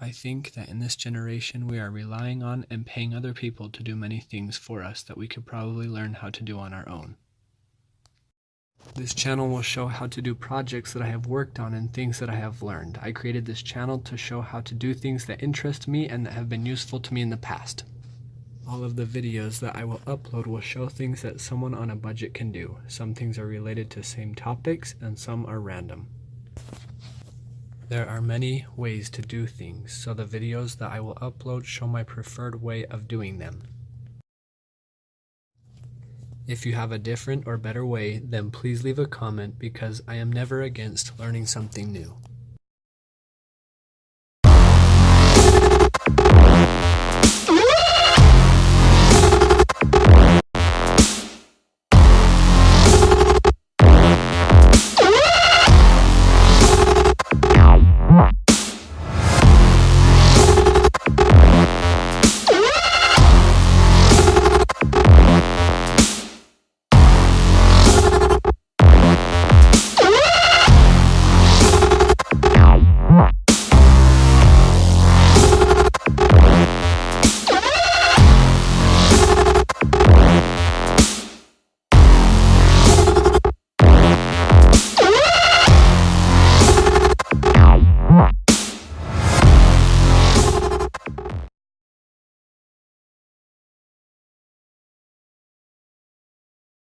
I think that in this generation we are relying on and paying other people to do many things for us that we could probably learn how to do on our own. This channel will show how to do projects that I have worked on and things that I have learned. I created this channel to show how to do things that interest me and that have been useful to me in the past. All of the videos that I will upload will show things that someone on a budget can do. Some things are related to same topics and some are random. There are many ways to do things, so the videos that I will upload show my preferred way of doing them. If you have a different or better way, then please leave a comment because I am never against learning something new.